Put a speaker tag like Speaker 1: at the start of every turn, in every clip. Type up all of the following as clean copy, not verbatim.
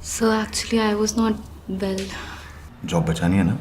Speaker 1: So actually, I was not well.
Speaker 2: Job बचानी है ना,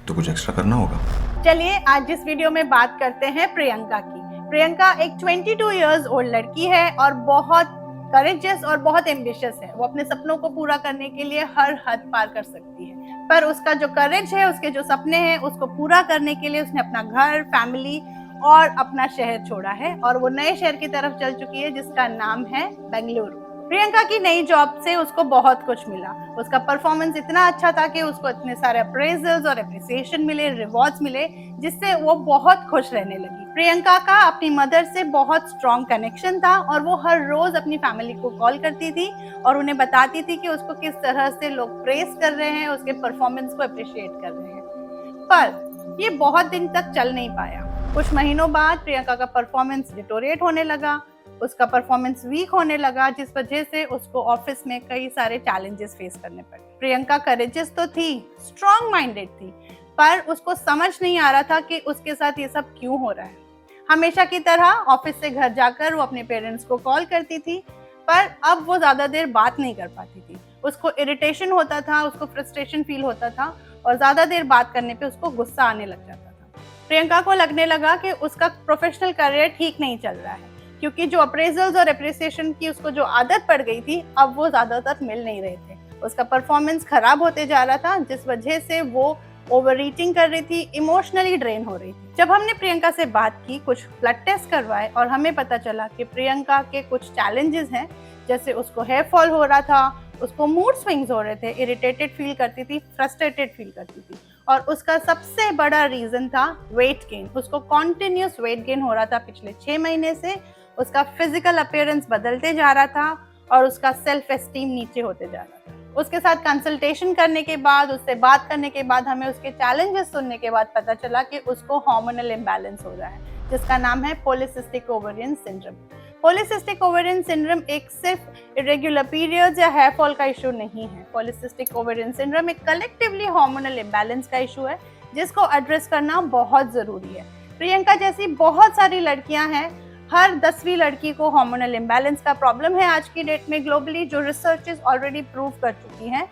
Speaker 2: तो कुछ एक्स्ट्रा करना होगा।
Speaker 3: चलिए आज इस वीडियो में बात करते हैं प्रियंका की। प्रियंका एक 22 इयर्स ओल्ड लड़की है और बहुत करेजियस और बहुत एम्बिशियस है। वो अपने सपनों को पूरा करने के लिए हर हद पार कर सकती है, पर उसका जो करेज है, उसके जो सपने हैं, उसको पूरा करने के लिए उसने अपना घर, फैमिली और अपना शहर छोड़ा है और वो नए शहर की तरफ चल चुकी है जिसका नाम है बेंगलुरु। प्रियंका की नई जॉब से उसको बहुत कुछ मिला। उसका परफॉर्मेंस इतना अच्छा था कि उसको इतने सारे अप्रेजल्स और अप्रिसिएशन मिले, रिवॉर्ड्स मिले, जिससे वो बहुत खुश रहने लगी। प्रियंका का अपनी मदर से बहुत स्ट्रॉन्ग कनेक्शन था और वो हर रोज अपनी फैमिली को कॉल करती थी और उन्हें बताती थी कि उसको किस तरह से लोग प्रेज कर रहे हैं, उसके परफॉर्मेंस को अप्रिशिएट कर रहे हैं। पर ये बहुत दिन तक चल नहीं पाया। कुछ महीनों बाद प्रियंका का परफॉर्मेंस डिटोरेट होने लगा, उसका परफॉर्मेंस वीक होने लगा, जिस वजह से उसको ऑफिस में कई सारे चैलेंजेस फेस करने पड़े। प्रियंका करेजियस तो थी, स्ट्रॉन्ग माइंडेड थी, पर उसको समझ नहीं आ रहा था कि उसके साथ ये सब क्यों हो रहा है। हमेशा की तरह ऑफिस से घर जाकर वो अपने पेरेंट्स को कॉल करती थी, पर अब वो ज्यादा देर बात नहीं कर पाती थी। उसको इरिटेशन होता था, उसको फ्रस्ट्रेशन फील होता था और ज्यादा देर बात करने पे उसको गुस्सा आने लग जाता था। प्रियंका को लगने लगा कि उसका प्रोफेशनल करियर ठीक नहीं चल रहा है, क्योंकि जो अप्रेजल्स और अप्रिसिएशन की उसको जो आदत पड़ गई थी, अब वो ज्यादातर मिल नहीं रहे थे। उसका परफॉर्मेंस खराब होते जा रहा था, जिस वजह से वो ओवर ईटिंग कर रही थी, इमोशनली ड्रेन हो रही थी। जब हमने प्रियंका से बात की, कुछ ब्लड टेस्ट करवाए और हमें पता चला कि प्रियंका के कुछ चैलेंजेस हैं, जैसे उसको हेयर फॉल हो रहा था, उसको मूड स्विंग्स हो रहे थे, इरिटेटेड फील करती थी, फ्रस्ट्रेटेड फील करती थी और उसका सबसे बड़ा रीजन था वेट गेन। उसको कॉन्टिन्यूस वेट गेन हो रहा था पिछले 6 महीने से। उसका फिजिकल अपीयरेंस बदलते जा रहा था और उसका सेल्फ एस्टीम नीचे होते जा रहा था। उसके साथ कंसल्टेशन करने के बाद, उससे बात करने के बाद, हमें उसके चैलेंजेस सुनने के बाद पता चला कि उसको हार्मोनल इम्बैलेंस हो रहा है, जिसका नाम है polycystic ovarian syndrome. Polycystic ovarian syndrome एक सिर्फ इरेगुलर पीरियड्स या हेयर फॉल का इशू नहीं है। पॉलीसिस्टिक ओवेरियन सिंड्रोम एक कलेक्टिवली हार्मोनल इम्बैलेंस का इशू है, जिसको एड्रेस करना बहुत जरूरी है। प्रियंका जैसी बहुत सारी लड़कियां हैं, हर 10वीं लड़की को हार्मोनल इम्बैलेंस का प्रॉब्लम है आज की डेट में ग्लोबली, जो रिसर्चेस ऑलरेडी प्रूव कर चुकी हैं।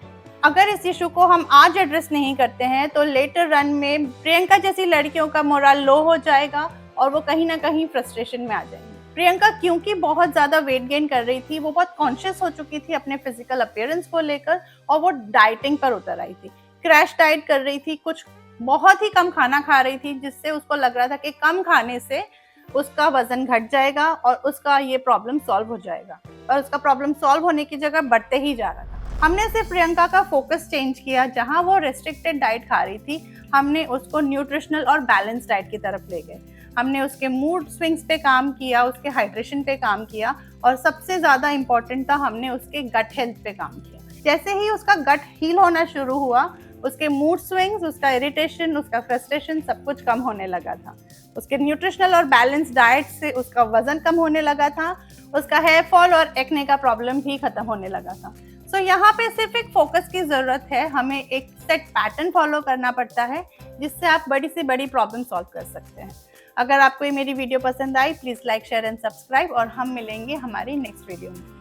Speaker 3: अगर इस इशू को हम आज एड्रेस नहीं करते हैं तो लेटर रन में प्रियंका जैसी लड़कियों का मोरल लो हो जाएगा और वो कहीं ना कहीं फ्रस्ट्रेशन में आ जाएंगी। प्रियंका क्योंकि बहुत ज्यादा वेट गेन कर रही थी, वो बहुत कॉन्शियस हो चुकी थी अपने फिजिकल अपीयरेंस को लेकर और वो डाइटिंग पर उतर आई थी। क्रैश डाइट कर रही थी, कुछ बहुत ही कम खाना खा रही थी, जिससे उसको लग रहा था कि कम खाने से उसका वजन घट जाएगा और उसका ये प्रॉब्लम सॉल्व हो जाएगा, और उसका प्रॉब्लम सॉल्व होने की जगह बढ़ते ही जा रहा था। हमने सिर्फ प्रियंका का फोकस चेंज किया। जहां वो रेस्ट्रिक्टेड डाइट खा रही थी, हमने उसको न्यूट्रिशनल और बैलेंस डाइट की तरफ ले गए। हमने उसके मूड स्विंग्स पे काम किया, उसके हाइड्रेशन पे काम किया और सबसे ज्यादा इंपॉर्टेंट था, हमने उसके गट हेल्थ पे काम किया। जैसे ही उसका गट हील होना शुरू हुआ, उसके मूड स्विंग्स, उसका इरिटेशन, उसका फ्रस्ट्रेशन सब कुछ कम होने लगा था। उसके न्यूट्रिशनल और बैलेंस डाइट से उसका वजन कम होने लगा था। उसका हेयर फॉल और एक्ने का प्रॉब्लम भी खत्म होने लगा था। सो यहाँ पे सिर्फ एक फोकस की जरूरत है। हमें एक सेट पैटर्न फॉलो करना पड़ता है, जिससे आप बड़ी से बड़ी प्रॉब्लम सॉल्व कर सकते हैं। अगर आपको ये मेरी वीडियो पसंद आई, please like, share and subscribe और हम मिलेंगे हमारी नेक्स्ट वीडियो में।